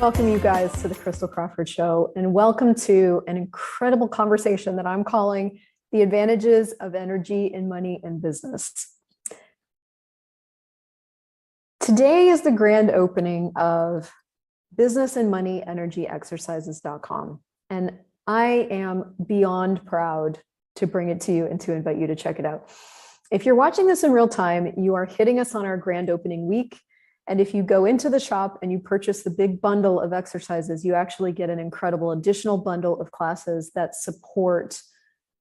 Welcome you guys to the Crystal Crawford Show, and welcome to an incredible conversation that I'm calling The Advantages of Energy in Money and Business. Today is the grand opening of Business and Money Energy Exercises.com, and I am beyond proud to bring it to you and to invite you to check it out. If you're watching this in real time, you are hitting us on our grand opening week. And if you go into the shop and you purchase the big bundle of exercises, you actually get an incredible additional bundle of classes that support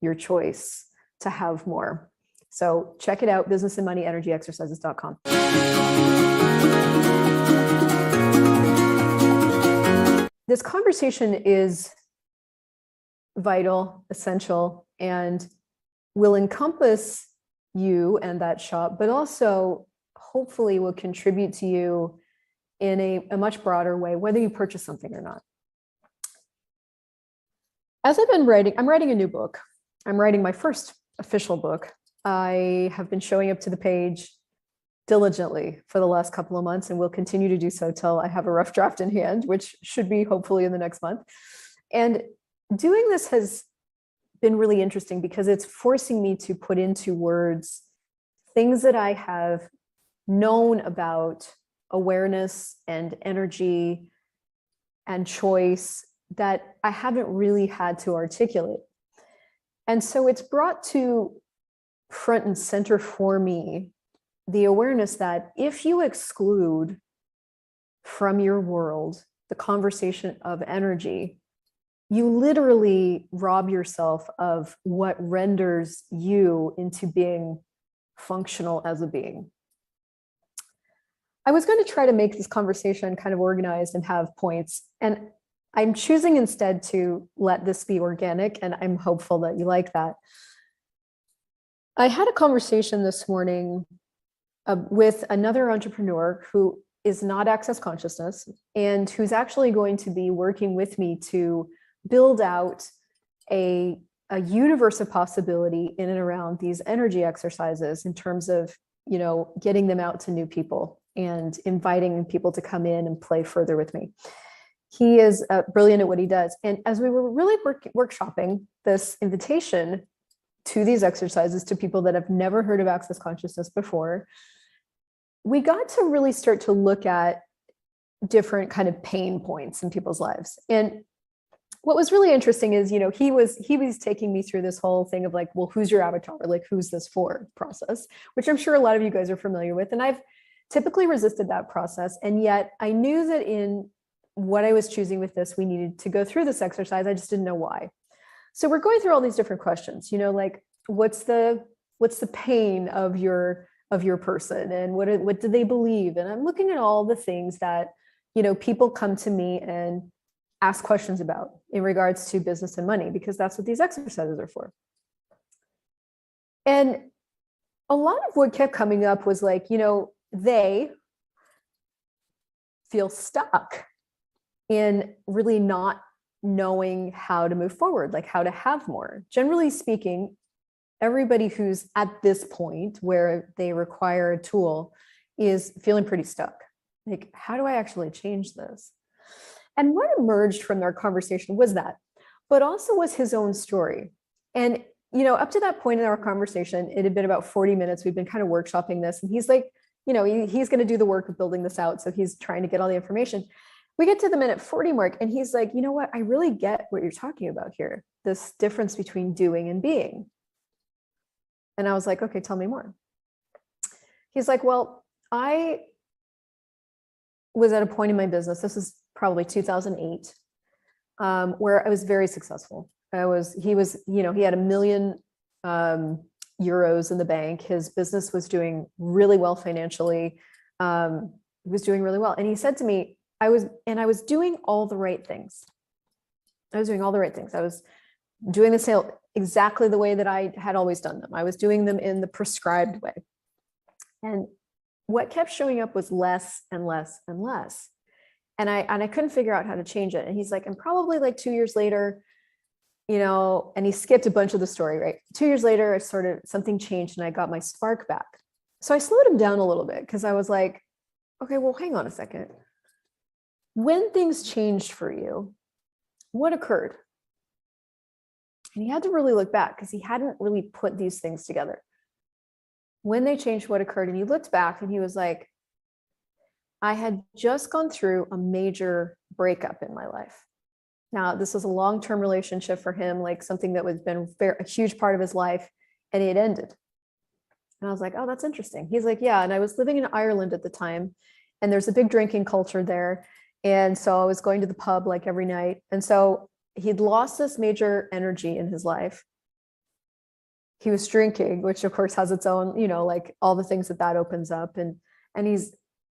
your choice to have more. So check it out, Business and Money Energy Exercises.com. This conversation is vital, essential, and will encompass you and that shop, but also hopefully will contribute to you in a much broader way, whether you purchase something or not. As I've been writing, I'm writing a new book. I'm writing my first official book. I have been showing up to the page diligently for the last couple of months and will continue to do so till I have a rough draft in hand, which should be hopefully in the next month. And doing this has been really interesting because it's forcing me to put into words things that I have known about awareness and energy and choice that I haven't really had to articulate. And so it's brought to front and center for me the awareness that if you exclude from your world the conversation of energy, you literally rob yourself of what renders you into being functional as a being. I was going to try to make this conversation kind of organized and have points, and I'm choosing instead to let this be organic, and I'm hopeful that you like that. I had a conversation this morning with another entrepreneur who is not Access Consciousness and who's actually going to be working with me to build out a universe of possibility in and around these energy exercises in terms of, you know, getting them out to new people and inviting people to come in and play further with me. He is brilliant at what he does. And as we were really workshopping this invitation to these exercises to people that have never heard of Access Consciousness before, we got to really start to look at different kind of pain points in people's lives. And what was really interesting is, you know, he was taking me through this whole thing of like, well, who's your avatar? Like, who's this for process, which I'm sure a lot of you guys are familiar with. And I've typically resisted that process. And yet I knew that in what I was choosing with this, we needed to go through this exercise. I just didn't know why. So we're going through all these different questions, you know, like what's the pain of your person, and what do they believe? And I'm looking at all the things that, you know, people come to me and ask questions about in regards to business and money, because that's what these exercises are for. And a lot of what kept coming up was like, you know, they feel stuck in really not knowing how to move forward, like how to have more. Generally speaking, everybody who's at this point where they require a tool is feeling pretty stuck. Like, how do I actually change this? And what emerged from our conversation was that, but also was his own story. And, you know, up to that point in our conversation, it had been about 40 minutes. We've been kind of workshopping this, and he's like, you know, he's going to do the work of building this out. So he's trying to get all the information. We get to the minute 40 mark, and he's like, you know what? I really get what you're talking about here. This difference between doing and being. And I was like, okay, tell me more. He's like, well, I was at a point in my business, this is probably 2008, where I was very successful. He was, you know, he had $1 million euros in the bank. His business was doing really well financially. He was doing really well. And he said to me, I was doing all the right things. I was doing all the right things. I was doing the sale exactly the way that I had always done them. I was doing them in the prescribed way. And what kept showing up was less and less and less. And I couldn't figure out how to change it. And he's like, and probably like 2 years later, you know, and he skipped a bunch of the story, right? 2 years later, I something changed and I got my spark back. So I slowed him down a little bit because I was like, okay, well, hang on a second. when things changed for you, what occurred? And he had to really look back because he hadn't really put these things together. When they changed, what occurred? And he looked back and he was like, I had just gone through a major breakup in my life. Now, this was a long-term relationship for him, like something that was been a huge part of his life, and it ended. And I was like, oh, that's interesting. He's like, yeah. And I was living in Ireland at the time, and there's a big drinking culture there. And so I was going to the pub like every night. And so he'd lost this major energy in his life. He was drinking, which of course has its own, like all the things that opens up.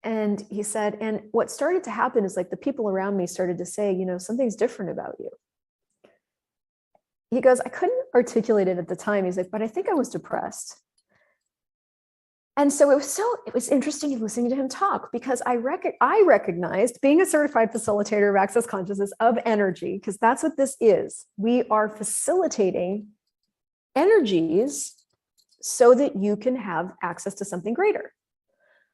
And he said, and what started to happen is like the people around me started to say, something's different about you. He goes, I couldn't articulate it at the time. He's like, but I think I was depressed. And so it was interesting listening to him talk, because I recognized, being a certified facilitator of access consciousness of energy, because that's what this is. We are facilitating energies so that you can have access to something greater.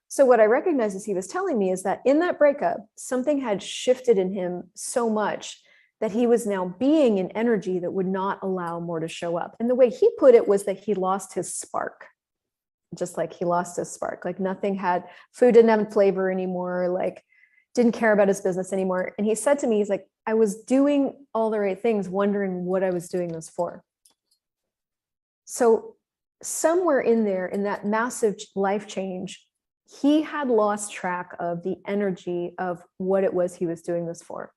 So what I recognized as he was telling me is that in that breakup, something had shifted in him so much that he was now being an energy that would not allow more to show up. And the way he put it was that he lost his spark. Just like he lost his spark, like food didn't have flavor anymore, like didn't care about his business anymore. And he said to me, he's like, I was doing all the right things, wondering what I was doing this for. So somewhere in there, in that massive life change, he had lost track of the energy of what it was he was doing this for.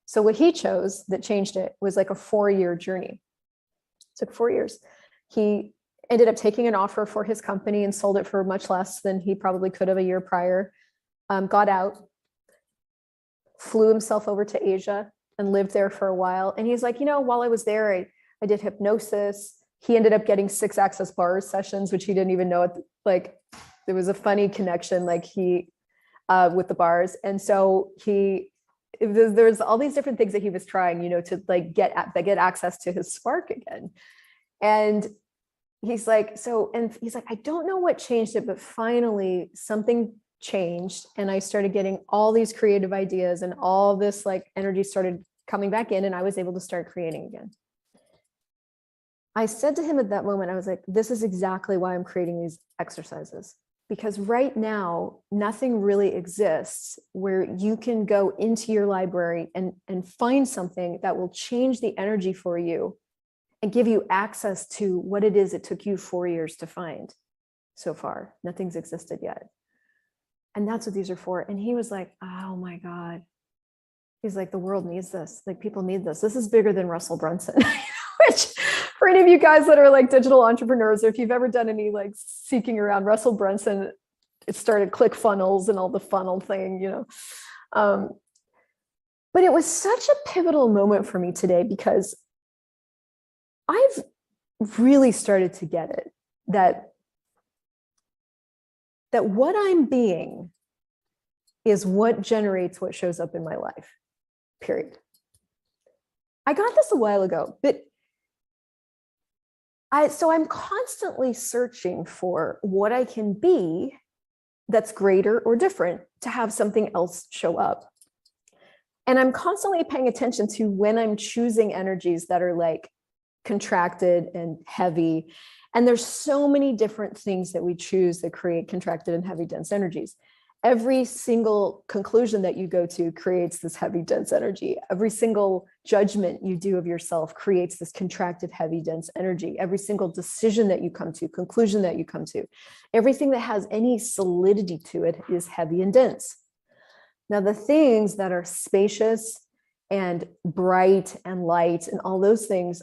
So what he chose that changed it was like a 4-year journey. It took 4 years. He ended up taking an offer for his company and sold it for much less than he probably could have a year prior. Got out, flew himself over to Asia and lived there for a while. And he's like, while I was there, I did hypnosis. He ended up getting 6 access bars sessions, which he didn't even know. Like, there was a funny connection, like with the bars. And so there's all these different things that he was trying, to like get access to his spark again. And he's like, I don't know what changed it, but finally something changed. And I started getting all these creative ideas, and all this like energy started coming back in, and I was able to start creating again. I said to him at that moment, I was like, this is exactly why I'm creating these exercises, because right now, nothing really exists where you can go into your library and find something that will change the energy for you and give you access to what it is it took you 4 years to find so far. Nothing's existed yet. And that's what these are for. And he was like, oh my God. He's like, the world needs this. Like, people need this. This is bigger than Russell Brunson, which for any of you guys that are like digital entrepreneurs, or if you've ever done any like seeking around Russell Brunson, it started ClickFunnels and all the funnel thing, But it was such a pivotal moment for me today, because I've really started to get it, that what I'm being is what generates what shows up in my life, period. I got this a while ago, but I'm constantly searching for what I can be that's greater or different to have something else show up. And I'm constantly paying attention to when I'm choosing energies that are like contracted and heavy. And there's so many different things that we choose that create contracted and heavy, dense energies. Every single conclusion that you go to creates this heavy, dense energy. Every single judgment you do of yourself creates this contracted, heavy, dense energy. Every single decision that you come to, conclusion that you come to, everything that has any solidity to it is heavy and dense. Now, the things that are spacious and bright and light and all those things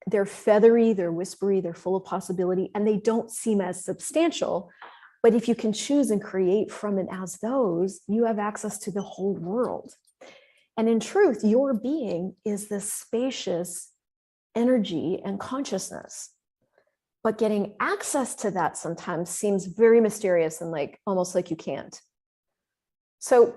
they're feathery, they're whispery, they're full of possibility, and they don't seem as substantial. But if you can choose and create from and as those, you have access to the whole world. And in truth, your being is this spacious energy and consciousness. But getting access to that sometimes seems very mysterious and like almost like you can't. So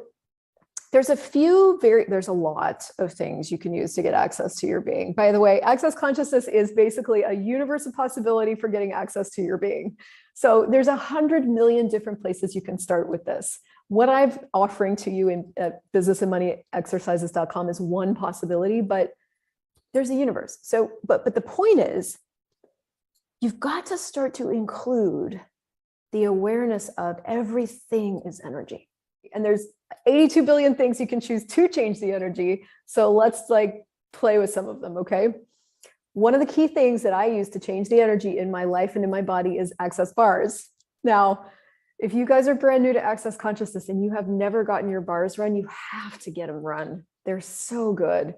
there's a lot of things you can use to get access to your being. By the way, access consciousness is basically a universe of possibility for getting access to your being. So there's 100 million different places you can start with this. What I'm offering to you in businessandmoneyexercises.com is one possibility, but there's a universe. So, but the point is, you've got to start to include the awareness of everything is energy. And there's 82 billion things you can choose to change the energy. So let's like play with some of them, okay? One of the key things that I use to change the energy in my life and in my body is access bars. Now, if you guys are brand new to Access Consciousness and you have never gotten your bars run, you have to get them run. They're so good.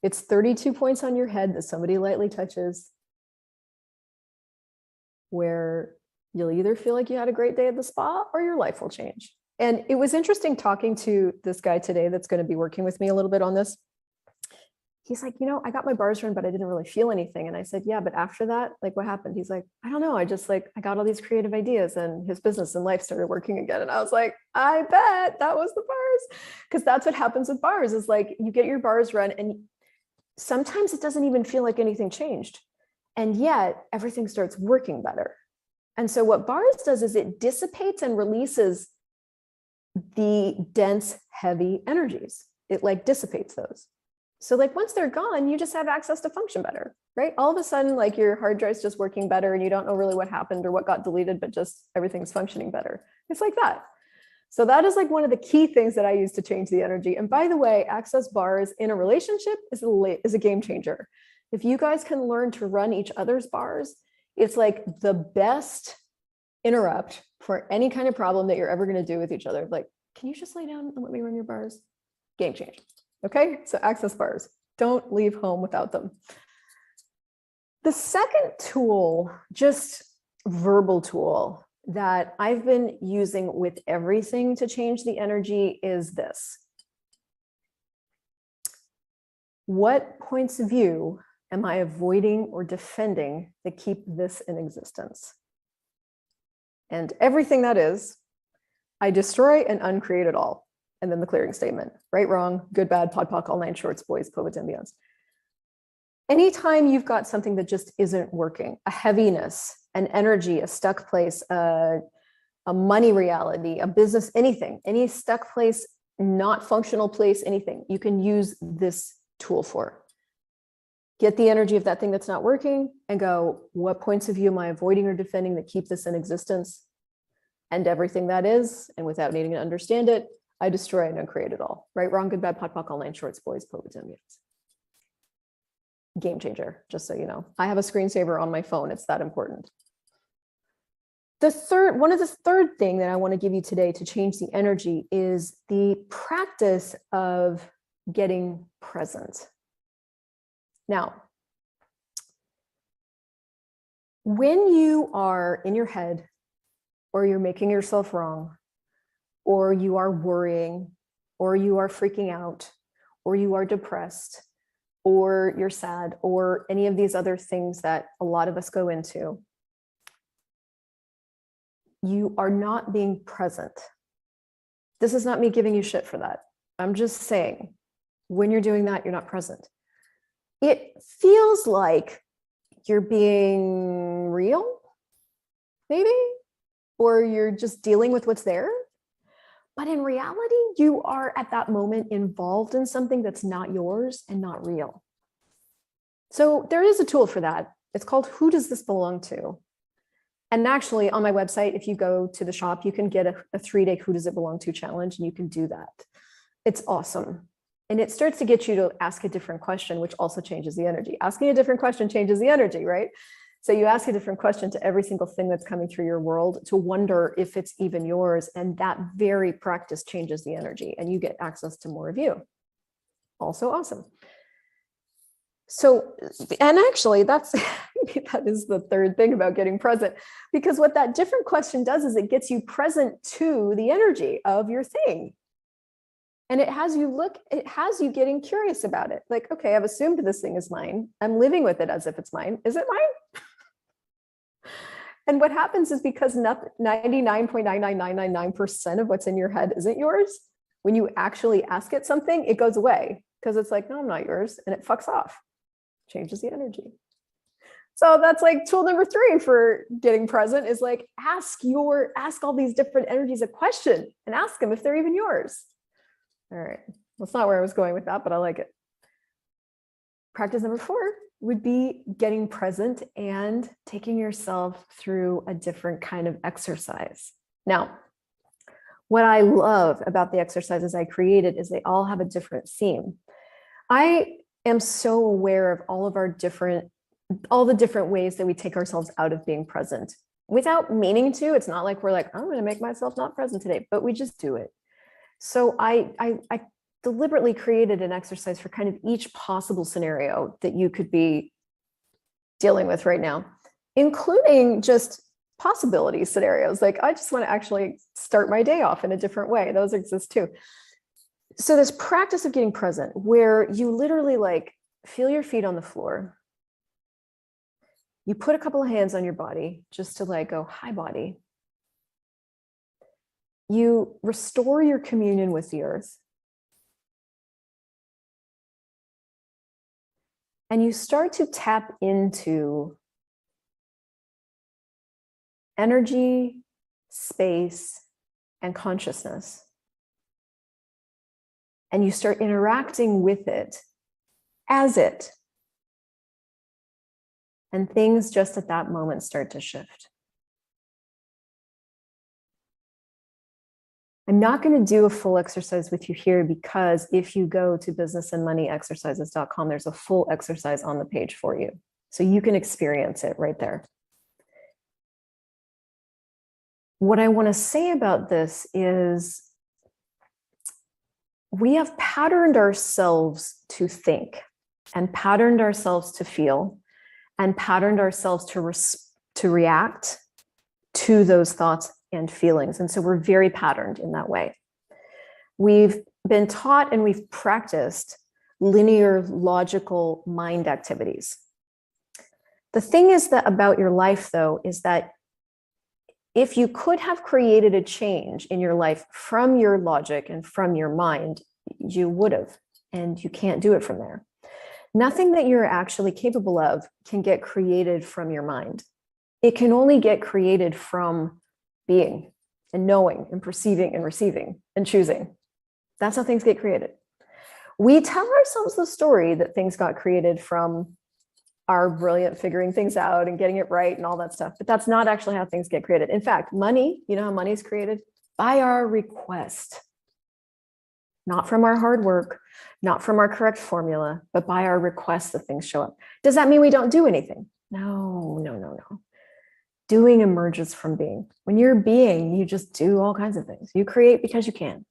It's 32 points on your head that somebody lightly touches, where you'll either feel like you had a great day at the spa or your life will change. And it was interesting talking to this guy today that's going to be working with me a little bit on this. He's like, you know, I got my bars run, but I didn't really feel anything. And I said, yeah, but after that, like what happened? He's like, I don't know. I just like, I got all these creative ideas and his business and life started working again. And I was like, I bet that was the bars. Because that's what happens with bars is like, you get your bars run and sometimes it doesn't even feel like anything changed. And yet everything starts working better. And so what bars does is it dissipates and releases the dense, heavy energies. It like dissipates those. So like once they're gone, you just have access to function better, right? All of a sudden, like your hard drive's just working better and you don't know really what happened or what got deleted, but just everything's functioning better. It's like that. So that is like one of the key things that I use to change the energy. And by the way, access bars in a relationship is a game changer. If you guys can learn to run each other's bars, it's like the best interrupt for any kind of problem that you're ever going to do with each other. Like, can you just lay down and let me run your bars? Game changer. Okay, so access bars. Don't leave home without them. The second tool, just verbal tool that I've been using with everything to change the energy is this. What points of view am I avoiding or defending that keep this in existence? And everything that is, I destroy and uncreate it all. And then the clearing statement, right, wrong, good, bad, pod, poc, all nine shorts, boys, poets, and beyonds. Anytime you've got something that just isn't working, a heaviness, an energy, a stuck place, a money reality, a business, anything, any stuck place, not functional place, anything, you can use this tool for. Get the energy of that thing that's not working and go, what points of view am I avoiding or defending that keep this in existence? And everything that is, and without needing to understand it, I destroy and uncreate it all. Right, wrong, good, bad, pod, poc, all nine shorts, boys, poets, and beyonds. Game changer, just so you know. I have a screensaver on my phone. It's that important. The third thing that I want to give you today to change the energy is the practice of getting present. Now, when you are in your head or you're making yourself wrong, or you are worrying, or you are freaking out, or you are depressed, or you're sad, or any of these other things that a lot of us go into, you are not being present. This is not me giving you shit for that. I'm just saying, when you're doing that, you're not present. It feels like you're being real, maybe, or you're just dealing with what's there. But in reality, you are at that moment involved in something that's not yours and not real. So there is a tool for that. It's called Who Does This Belong To? And actually on my website, if you go to the shop, you can get a 3-day Who Does It Belong To challenge, and you can do that. It's awesome. And it starts to get you to ask a different question, which also changes the energy. Asking a different question changes the energy, right? So you ask a different question to every single thing that's coming through your world to wonder if it's even yours. And that very practice changes the energy and you get access to more of you. Also awesome. So, and actually that is the third thing about getting present, because what that different question does is it gets you present to the energy of your thing. And it has you getting curious about it. Like, okay, I've assumed this thing is mine. I'm living with it as if it's mine. Is it mine? And what happens is because 99.99999% of what's in your head isn't yours, when you actually ask it something, it goes away because it's like, no, I'm not yours. And it fucks off, changes the energy. So that's like tool number 3 for getting present is like ask all these different energies a question and ask them if they're even yours. All right. That's not where I was going with that, but I like it. Practice number 4 would be getting present and taking yourself through a different kind of exercise. Now, what I love about the exercises I created is they all have a different theme. I am so aware of all the different ways that we take ourselves out of being present without meaning to. It's not like we're like, I'm going to make myself not present today, but we just do it. So I deliberately created an exercise for kind of each possible scenario that you could be dealing with right now, including just possibility scenarios. Like I just want to actually start my day off in a different way. Those exist too. So this practice of getting present where you literally like feel your feet on the floor. You put a couple of hands on your body just to like go, hi body. You restore your communion with the earth. And you start to tap into energy, space, and consciousness. And you start interacting with it as it. And things just at that moment start to shift. I'm not going to do a full exercise with you here because if you go to businessandmoneyexercises.com, there's a full exercise on the page for you. So you can experience it right there. What I want to say about this is we have patterned ourselves to think and patterned ourselves to feel and patterned ourselves to react to those thoughts and feelings. And so we're very patterned in that way. We've been taught and we've practiced linear, logical mind activities. The thing is that about your life, though, is that if you could have created a change in your life from your logic and from your mind, you would have, and you can't do it from there. Nothing that you're actually capable of can get created from your mind. It can only get created from being and knowing and perceiving and receiving and choosing. That's how things get created. We tell ourselves the story that things got created from our brilliant figuring things out and getting it right and all that stuff, but that's not actually how things get created. In fact, money, you know how money is created? By our request. Not from our hard work, not from our correct formula, but by our request that things show up. Does that mean we don't do anything? No. Doing emerges from being. When you're being, you just do all kinds of things. You create because you can.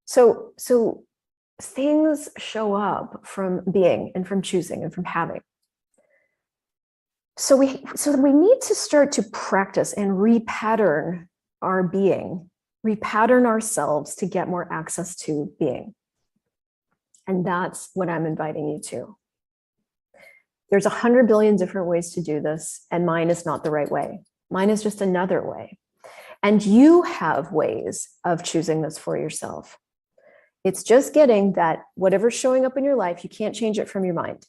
So things show up from being and from choosing and from having. So we need to start to practice and repattern our being, repattern ourselves to get more access to being. And that's what I'm inviting you to. There's 100 billion different ways to do this, and mine is not the right way. Mine is just another way. And you have ways of choosing this for yourself. It's just getting that whatever's showing up in your life, you can't change it from your mind.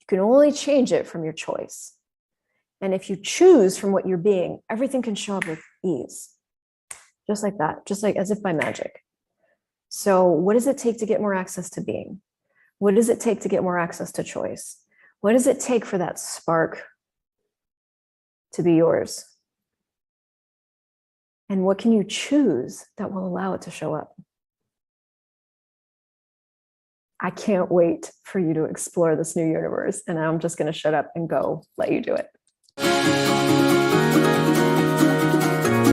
You can only change it from your choice. And if you choose from what you're being, everything can show up with ease. Just like that, just like as if by magic. So what does it take to get more access to being? What does it take to get more access to choice? What does it take for that spark to be yours? And what can you choose that will allow it to show up? I can't wait for you to explore this new universe, and I'm just going to shut up and go let you do it.